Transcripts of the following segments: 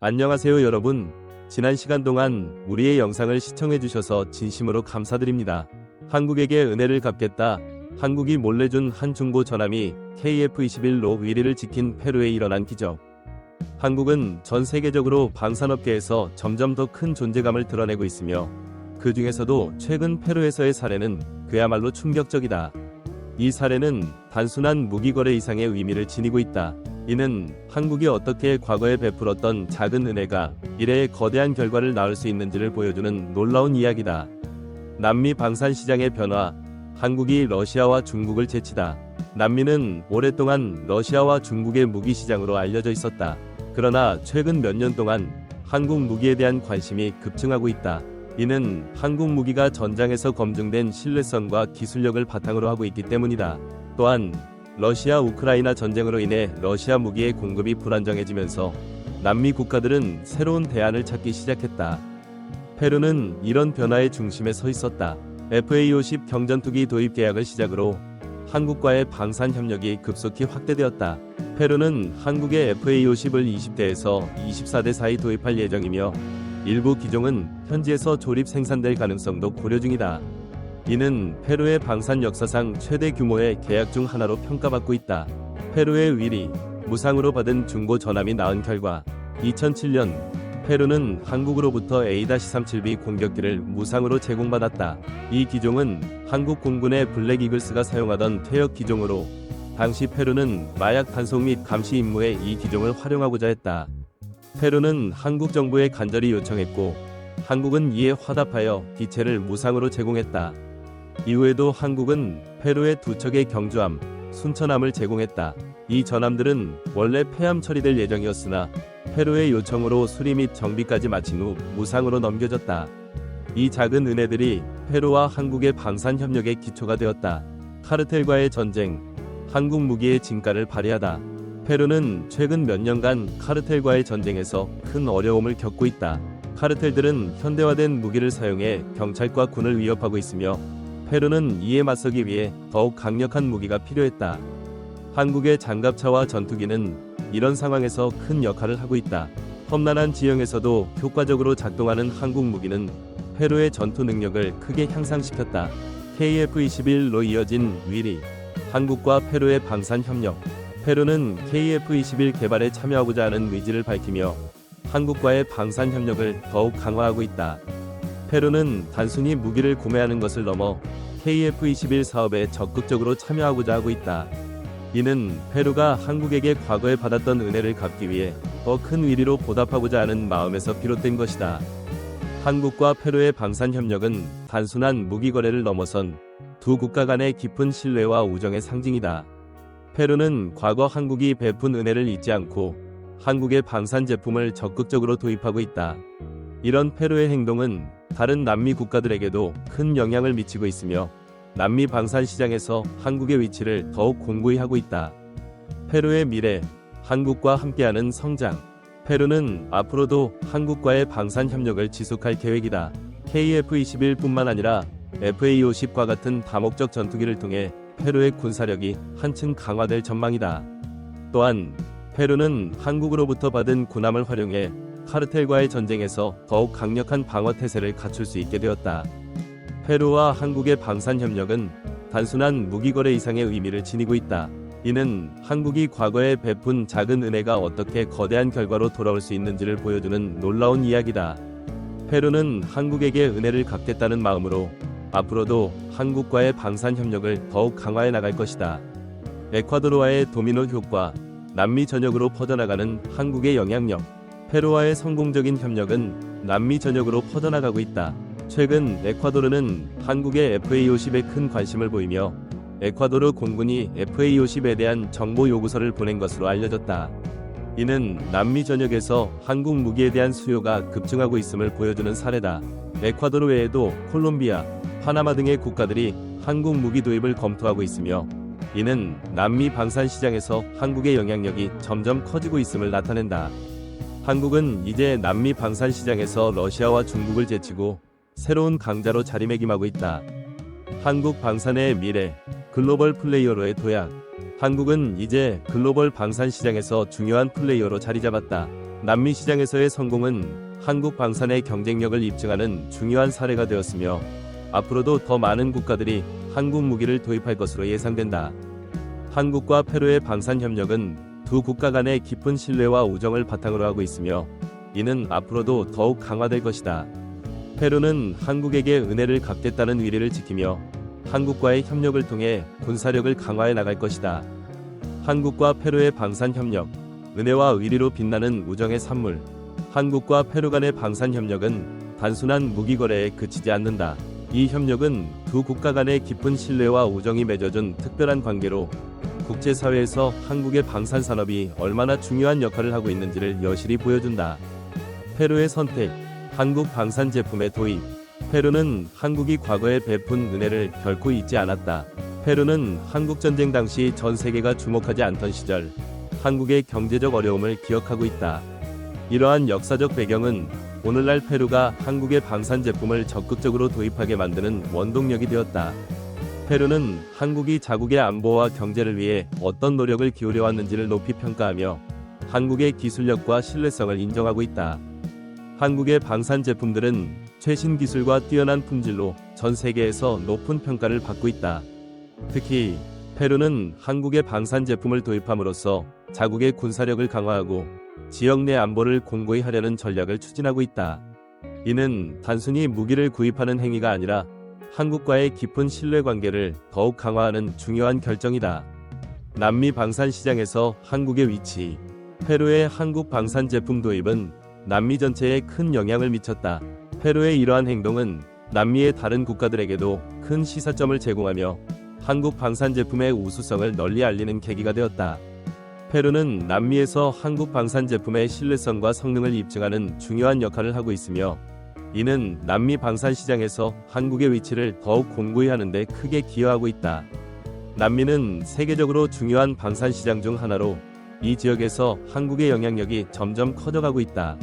안녕하세요 여러분. 지난 시간 동안 우리의 영상을 시청해주셔서 진심으로 감사드립니다. 한국에게 은혜를 갚겠다. 한국이 몰래 준 한 중고 전함이 KF-21로 위리를 지킨 페루에 일어난 기적. 한국은 전 세계적으로 방산업계에서 점점 더 큰 존재감을 드러내고 있으며 그 중에서도 최근 페루에서의 사례는 그야말로 충격적이다. 이 사례는 단순한 무기거래 이상의 의미를 지니고 있다. 이는 한국이 어떻게 과거에 베풀었던 작은 은혜가 미래의 거대한 결과를 낳을 수 있는지를 보여주는 놀라운 이야기다. 남미 방산 시장의 변화. 한국이 러시아와 중국을 제치다. 남미는 오랫동안 러시아와 중국의 무기 시장으로 알려져 있었다. 그러나 최근 몇 년 동안 한국 무기에 대한 관심이 급증하고 있다. 이는 한국 무기가 전장에서 검증된 신뢰성과 기술력을 바탕으로 하고 있기 때문이다. 또한 러시아 우크라이나 전쟁으로 인해 러시아 무기의 공급이 불안정해지면서 남미 국가들은 새로운 대안을 찾기 시작했다. 페루는 이런 변화의 중심에 서 있었다. FA-50 경전투기 도입 계약을 시작으로 한국과의 방산 협력이 급속히 확대되었다. 페루는 한국의 FA-50을 20대에서 24대 사이 도입할 예정이며 일부 기종은 현지에서 조립 생산될 가능성도 고려 중이다. 이는 페루의 방산 역사상 최대 규모의 계약 중 하나로 평가받고 있다. 페루의 위리, 무상으로 받은 중고 전함이 낳은 결과 2007년 페루는 한국으로부터 A-37B 공격기를 무상으로 제공받았다. 이 기종은 한국 공군의 블랙 이글스가 사용하던 퇴역 기종으로 당시 페루는 마약 단속 및 감시 임무에 이 기종을 활용하고자 했다. 페루는 한국 정부에 간절히 요청했고 한국은 이에 화답하여 기체를 무상으로 제공했다. 이후에도 한국은 페루에 2척의 경주함, 순천함을 제공했다. 이 전함들은 원래 폐함 처리될 예정이었으나 페루의 요청으로 수리 및 정비까지 마친 후 무상으로 넘겨졌다. 이 작은 은혜들이 페루와 한국의 방산 협력의 기초가 되었다. 카르텔과의 전쟁, 한국 무기의 진가를 발휘하다. 페루는 최근 몇 년간 카르텔과의 전쟁에서 큰 어려움을 겪고 있다. 카르텔들은 현대화된 무기를 사용해 경찰과 군을 위협하고 있으며 페루는 이에 맞서기 위해 더욱 강력한 무기가 필요했다. 한국의 장갑차와 전투기는 이런 상황에서 큰 역할을 하고 있다. 험난한 지형에서도 효과적으로 작동하는 한국 무기는 페루의 전투 능력을 크게 향상시켰다. KF-21로 이어진 위리, 한국과 페루의 방산 협력. 페루는 KF-21 개발에 참여하고자 하는 의지를 밝히며 한국과의 방산 협력을 더욱 강화하고 있다. 페루는 단순히 무기를 구매하는 것을 넘어 KF-21 사업에 적극적으로 참여하고자 하고 있다. 이는 페루가 한국에게 과거에 받았던 은혜를 갚기 위해 더 큰 위리로 보답하고자 하는 마음에서 비롯된 것이다. 한국과 페루의 방산 협력은 단순한 무기 거래를 넘어선 두 국가 간의 깊은 신뢰와 우정의 상징이다. 페루는 과거 한국이 베푼 은혜를 잊지 않고 한국의 방산 제품을 적극적으로 도입하고 있다. 이런 페루의 행동은 다른 남미 국가들에게도 큰 영향을 미치고 있으며 남미 방산 시장에서 한국의 위치를 더욱 공고히 하고 있다. 페루의 미래, 한국과 함께하는 성장. 페루는 앞으로도 한국과의 방산 협력을 지속할 계획이다. KF-21뿐만 아니라 FA-50과 같은 다목적 전투기를 통해 페루의 군사력이 한층 강화될 전망이다. 또한 페루는 한국으로부터 받은 군함을 활용해 카르텔과의 전쟁에서 더욱 강력한 방어 태세를 갖출 수 있게 되었다. 페루와 한국의 방산 협력은 단순한 무기거래 이상의 의미를 지니고 있다. 이는 한국이 과거에 베푼 작은 은혜가 어떻게 거대한 결과로 돌아올 수 있는지를 보여주는 놀라운 이야기다. 페루는 한국에게 은혜를 갚겠다는 마음으로 앞으로도 한국과의 방산 협력을 더욱 강화해 나갈 것이다. 에콰도르와의 도미노 효과, 남미 전역으로 퍼져나가는 한국의 영향력. 페루와의 성공적인 협력은 남미 전역으로 퍼져나가고 있다. 최근 에콰도르는 한국의 FA-50에 큰 관심을 보이며 에콰도르 공군이 FA-50에 대한 정보 요구서를 보낸 것으로 알려졌다. 이는 남미 전역에서 한국 무기에 대한 수요가 급증하고 있음을 보여주는 사례다. 에콰도르 외에도 콜롬비아, 파나마 등의 국가들이 한국 무기 도입을 검토하고 있으며 이는 남미 방산 시장에서 한국의 영향력이 점점 커지고 있음을 나타낸다. 한국은 이제 남미 방산 시장에서 러시아와 중국을 제치고 새로운 강자로 자리매김하고 있다. 한국 방산의 미래, 글로벌 플레이어로의 도약. 한국은 이제 글로벌 방산 시장에서 중요한 플레이어로 자리 잡았다. 남미 시장에서의 성공은 한국 방산의 경쟁력을 입증하는 중요한 사례가 되었으며 앞으로도 더 많은 국가들이 한국 무기를 도입할 것으로 예상된다. 한국과 페루의 방산 협력은 두 국가 간의 깊은 신뢰와 우정을 바탕으로 하고 있으며 이는 앞으로도 더욱 강화될 것이다. 페루는 한국에게 은혜를 갚겠다는 의리를 지키며 한국과의 협력을 통해 군사력을 강화해 나갈 것이다. 한국과 페루의 방산 협력, 은혜와 의리로 빛나는 우정의 산물. 한국과 페루 간의 방산 협력은 단순한 무기 거래에 그치지 않는다. 이 협력은 두 국가 간의 깊은 신뢰와 우정이 맺어준 특별한 관계로 국제사회에서 한국의 방산 산업이 얼마나 중요한 역할을 하고 있는지를 여실히 보여준다. 페루의 선택, 한국 방산 제품의 도입. 페루는 한국이 과거에 베푼 은혜를 결코 잊지 않았다. 페루는 한국전쟁 당시 전 세계가 주목하지 않던 시절 한국의 경제적 어려움을 기억하고 있다. 이러한 역사적 배경은 오늘날 페루가 한국의 방산 제품을 적극적으로 도입하게 만드는 원동력이 되었다. 페루는 한국이 자국의 안보와 경제를 위해 어떤 노력을 기울여 왔는지를 높이 평가하며 한국의 기술력과 신뢰성을 인정하고 있다. 한국의 방산 제품들은 최신 기술과 뛰어난 품질로 전 세계에서 높은 평가를 받고 있다. 특히 페루는 한국의 방산 제품을 도입함으로써 자국의 군사력을 강화하고 지역 내 안보를 공고히 하려는 전략을 추진하고 있다. 이는 단순히 무기를 구입하는 행위가 아니라 한국과의 깊은 신뢰관계를 더욱 강화하는 중요한 결정이다. 남미 방산 시장에서 한국의 위치. 페루의 한국 방산 제품 도입은 남미 전체에 큰 영향을 미쳤다. 페루의 이러한 행동은 남미의 다른 국가들에게도 큰 시사점을 제공하며 한국 방산 제품의 우수성을 널리 알리는 계기가 되었다. 페루는 남미에서 한국 방산 제품의 신뢰성과 성능을 입증하는 중요한 역할을 하고 있으며 이는 남미 방산 시장에서 한국의 위치를 더욱 공고히 하는 데 크게 기여하고 있다. 남미는 세계적으로 중요한 방산 시장 중 하나로 이 지역에서 한국의 영향력이 점점 커져가고 있다.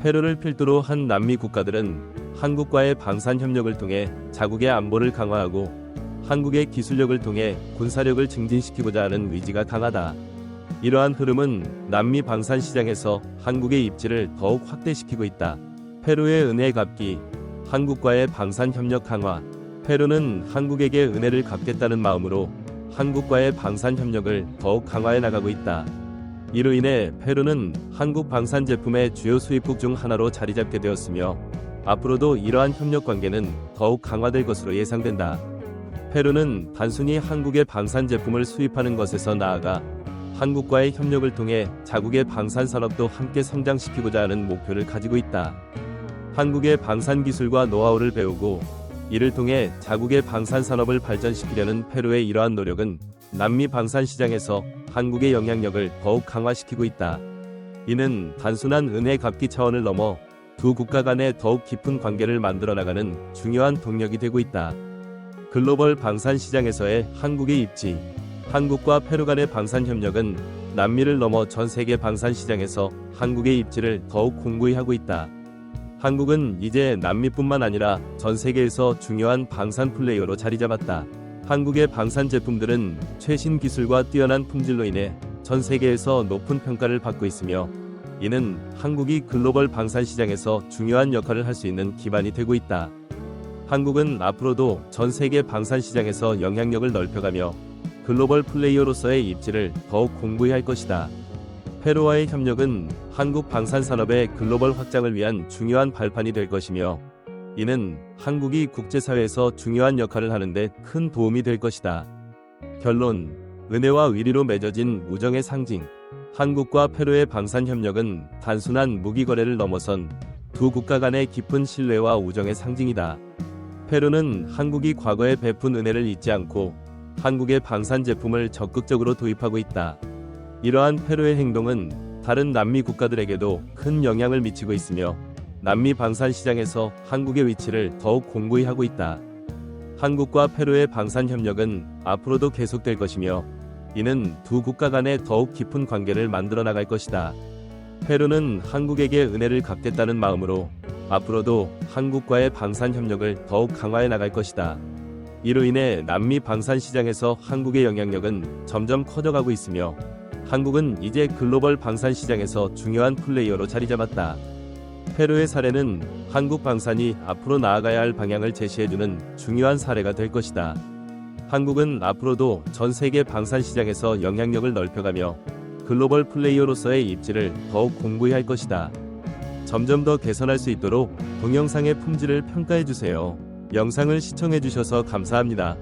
페루를 필두로 한 남미 국가들은 한국과의 방산 협력을 통해 자국의 안보를 강화하고 한국의 기술력을 통해 군사력을 증진시키고자 하는 의지가 강하다. 이러한 흐름은 남미 방산 시장에서 한국의 입지를 더욱 확대시키고 있다. 페루의 은혜 갚기, 한국과의 방산 협력 강화. 페루는 한국에게 은혜를 갚겠다는 마음으로 한국과의 방산 협력을 더욱 강화해 나가고 있다. 이로 인해 페루는 한국 방산 제품의 주요 수입국 중 하나로 자리 잡게 되었으며 앞으로도 이러한 협력 관계는 더욱 강화될 것으로 예상된다. 페루는 단순히 한국의 방산 제품을 수입하는 것에서 나아가 한국과의 협력을 통해 자국의 방산 산업도 함께 성장시키고자 하는 목표를 가지고 있다. 한국의 방산 기술과 노하우를 배우고 이를 통해 자국의 방산 산업을 발전시키려는 페루의 이러한 노력은 남미 방산 시장에서 한국의 영향력을 더욱 강화시키고 있다. 이는 단순한 은혜 갚기 차원을 넘어 두 국가 간의 더욱 깊은 관계를 만들어 나가는 중요한 동력이 되고 있다. 글로벌 방산 시장에서의 한국의 입지. 한국과 페루 간의 방산 협력은 남미를 넘어 전 세계 방산 시장에서 한국의 입지를 더욱 공고히 하고 있다. 한국은 이제 남미뿐만 아니라 전 세계에서 중요한 방산 플레이어로 자리 잡았다. 한국의 방산 제품들은 최신 기술과 뛰어난 품질로 인해 전 세계에서 높은 평가를 받고 있으며 이는 한국이 글로벌 방산 시장에서 중요한 역할을 할 수 있는 기반이 되고 있다. 한국은 앞으로도 전 세계 방산 시장에서 영향력을 넓혀가며 글로벌 플레이어로서의 입지를 더욱 공고히 할 것이다. 페루와의 협력은 한국 방산 산업의 글로벌 확장을 위한 중요한 발판이 될 것이며 이는 한국이 국제사회에서 중요한 역할을 하는데 큰 도움이 될 것이다. 결론, 은혜와 의리로 맺어진 우정의 상징. 한국과 페루의 방산 협력은 단순한 무기 거래를 넘어선 두 국가 간의 깊은 신뢰와 우정의 상징이다. 페루는 한국이 과거에 베푼 은혜를 잊지 않고 한국의 방산 제품을 적극적으로 도입하고 있다. 이러한 페루의 행동은 다른 남미 국가들에게도 큰 영향을 미치고 있으며 남미 방산 시장에서 한국의 위치를 더욱 공고히 하고 있다. 한국과 페루의 방산 협력은 앞으로도 계속될 것이며 이는 두 국가 간의 더욱 깊은 관계를 만들어 나갈 것이다. 페루는 한국에게 은혜를 갚겠다는 마음으로 앞으로도 한국과의 방산 협력을 더욱 강화해 나갈 것이다. 이로 인해 남미 방산 시장에서 한국의 영향력은 점점 커져가고 있으며 한국은 이제 글로벌 방산 시장에서 중요한 플레이어로 자리 잡았다. 페루의 사례는 한국 방산이 앞으로 나아가야 할 방향을 제시해주는 중요한 사례가 될 것이다. 한국은 앞으로도 전 세계 방산 시장에서 영향력을 넓혀가며 글로벌 플레이어로서의 입지를 더욱 공고히 할 것이다. 점점 더 개선할 수 있도록 동영상의 품질을 평가해주세요. 영상을 시청해주셔서 감사합니다.